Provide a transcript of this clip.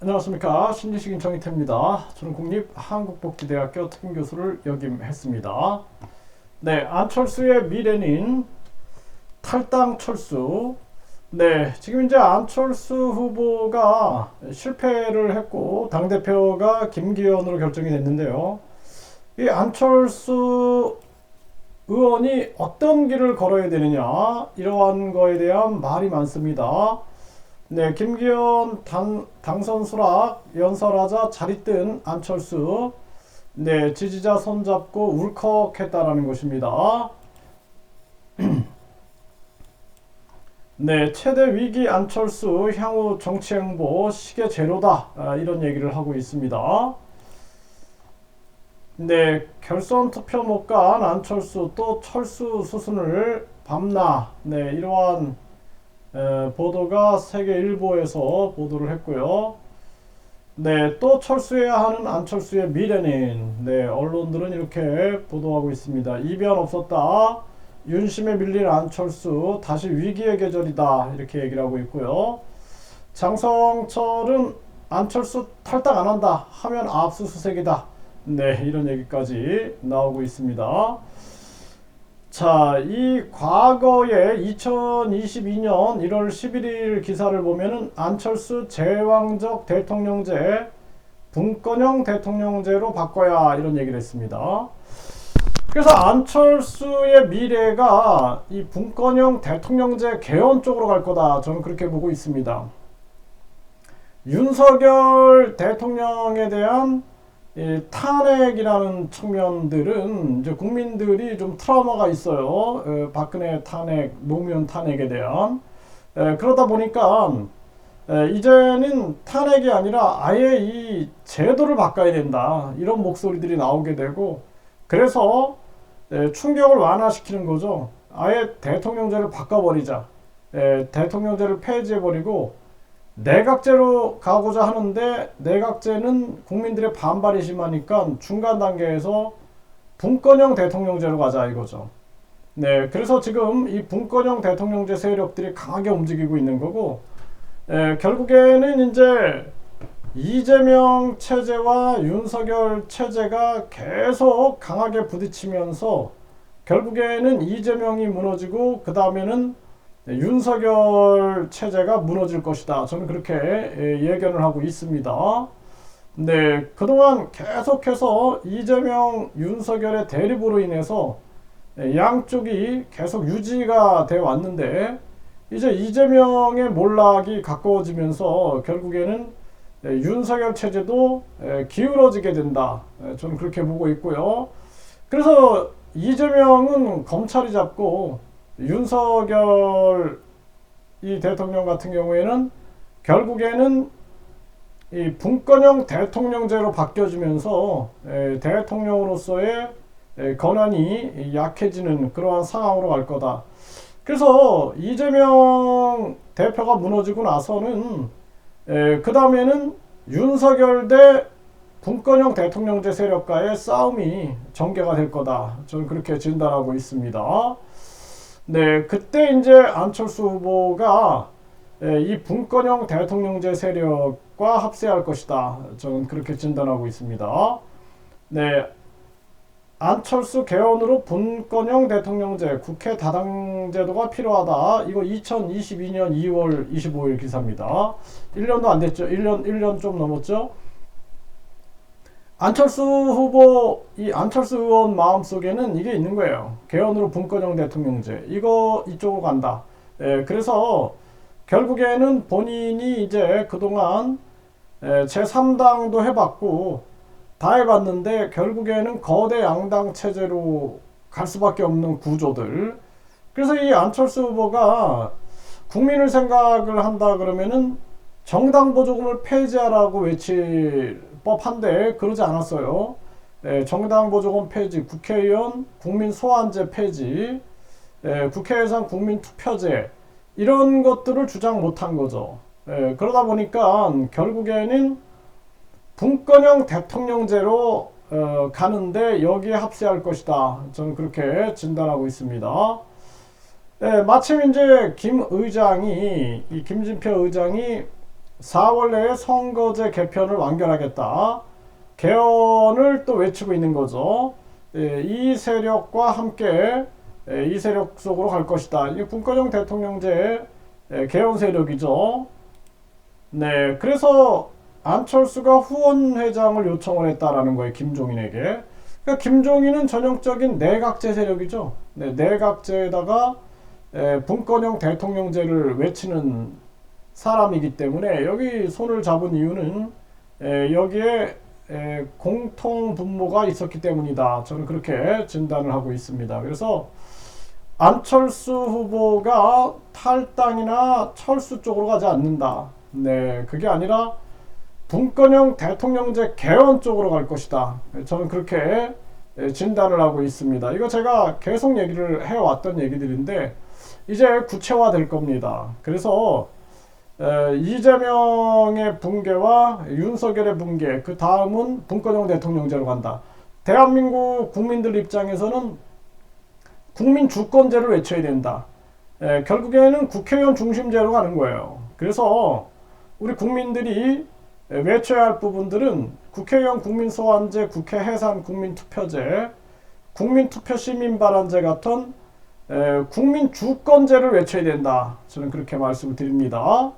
안녕하십니까. 신지식인 정희태입니다. 저는 국립한국복지대학교 특임교수를 역임했습니다. 네, 안철수의 미래는 탈당 철수. 네, 지금 이제 안철수 후보가 실패를 했고 당대표가 김기현으로 결정이 됐는데요. 이 안철수 의원이 어떤 길을 걸어야 되느냐, 이러한 거에 대한 말이 많습니다. 네, 김기현 당선 수락 연설하자 자리 뜬 안철수. 네, 지지자 손잡고 울컥했다라는 것입니다. 네, 최대 위기 안철수 향후 정치 행보 시계 제로다. 이런 얘기를 하고 있습니다. 네, 결선 투표 못 간 안철수 또 철수 수순을 밟나. 네, 이러한 보도가 세계일보에서 보도를 했고요. 네, 또 철수해야 하는 안철수의 미래는, 네, 언론들은 이렇게 보도하고 있습니다. 이변 없었다. 윤심에 밀린 안철수 다시 위기의 계절이다. 이렇게 얘기를 하고 있고요. 장성철은 안철수 탈당 안 한다 하면 압수수색이다. 네, 이런 얘기까지 나오고 있습니다. 자, 이 과거에 2022년 1월 11일 기사를 보면은 안철수 제왕적 대통령제 분권형 대통령제로 바꿔야, 이런 얘기를 했습니다. 그래서 안철수의 미래가 이 분권형 대통령제 개헌 쪽으로 갈 거다, 저는 그렇게 보고 있습니다. 윤석열 대통령에 대한 탄핵이라는 측면들은 이제 국민들이 좀 트라우마가 있어요. 박근혜 탄핵, 노무현 탄핵에 대한. 그러다 보니까 이제는 탄핵이 아니라 아예 이 제도를 바꿔야 된다, 이런 목소리들이 나오게 되고, 그래서 충격을 완화시키는 거죠. 아예 대통령제를 바꿔버리자. 대통령제를 폐지해버리고 내각제로 가고자 하는데, 내각제는 국민들의 반발이 심하니까 중간 단계에서 분권형 대통령제로 가자, 이거죠. 네, 그래서 지금 이 분권형 대통령제 세력들이 강하게 움직이고 있는 거고, 결국에는 이제 이재명 체제와 윤석열 체제가 계속 강하게 부딪히면서 결국에는 이재명이 무너지고 그 다음에는 윤석열 체제가 무너질 것이다, 저는 그렇게 예견을 하고 있습니다. 네, 그동안 계속해서 이재명, 윤석열의 대립으로 인해서 양쪽이 계속 유지가 되어 왔는데, 이제 이재명의 몰락이 가까워지면서 결국에는 윤석열 체제도 기울어지게 된다, 저는 그렇게 보고 있고요. 그래서 이재명은 검찰이 잡고 윤석열 이 대통령 같은 경우에는 결국에는 이 분권형 대통령제로 바뀌어지면서 대통령으로서의 권한이 약해지는 그러한 상황으로 갈 거다. 그래서 이재명 대표가 무너지고 나서는 그 다음에는 윤석열 대 분권형 대통령제 세력과의 싸움이 전개가 될 거다, 저는 그렇게 진단하고 있습니다. 네, 그때 이제 안철수 후보가 이 분권형 대통령제 세력과 합세할 것이다, 저는 그렇게 진단하고 있습니다. 네, 안철수 개헌으로 분권형 대통령제 국회 다당제도가 필요하다. 이거 2022년 2월 25일 기사입니다. 1년도 안 됐죠. 1년 좀 넘었죠. 안철수 후보, 이 안철수 의원 마음속에는 이게 있는 거예요. 개헌으로 분권형 대통령제. 이쪽으로 간다. 그래서 결국에는 본인이 이제 그동안 제3당도 해봤고 다 해봤는데 결국에는 거대 양당 체제로 갈 수밖에 없는 구조들. 그래서 이 안철수 후보가 국민을 생각을 한다 그러면은 정당 보조금을 폐지하라고 외칠 법한데 그러지 않았어요. 정당 보조금 폐지, 국회의원 국민 소환제 폐지, 국회 예산 국민 투표제, 이런 것들을 주장 못한 거죠. 그러다 보니까 결국에는 분권형 대통령제로 가는데 여기에 합세할 것이다, 저는 그렇게 진단하고 있습니다. 마침 이제 김 의장이, 이 김진표 의장이 4월 내에 선거제 개편을 완결하겠다. 개헌을 또 외치고 있는 거죠. 이 세력과 함께 이 세력 속으로 갈 것이다. 이 분권형 대통령제 개헌 세력이죠. 네, 그래서 안철수가 후원회장을 요청을 했다라는 거예요. 김종인에게. 그러니까 김종인은 전형적인 내각제 세력이죠. 네, 내각제에다가 분권형 대통령제를 외치는 사람이기 때문에 여기 손을 잡은 이유는 여기에 공통 분모가 있었기 때문이다. 저는 그렇게 진단을 하고 있습니다. 그래서 안철수 후보가 탈당이나 철수 쪽으로 가지 않는다. 네, 그게 아니라 분권형 대통령제 개헌 쪽으로 갈 것이다. 저는 그렇게 진단을 하고 있습니다. 이거 제가 계속 얘기를 해왔던 얘기들인데 이제 구체화될 겁니다. 그래서 이재명의 붕괴와 윤석열의 붕괴, 그 다음은 분권형 대통령제로 간다. 대한민국 국민들 입장에서는 국민 주권제를 외쳐야 된다. 결국에는 국회의원 중심제로 가는 거예요. 그래서 우리 국민들이 외쳐야 할 부분들은 국회의원 국민소환제, 국회 해산 국민투표제, 국민투표 시민발언제 같은 국민 주권제를 외쳐야 된다. 저는 그렇게 말씀을 드립니다.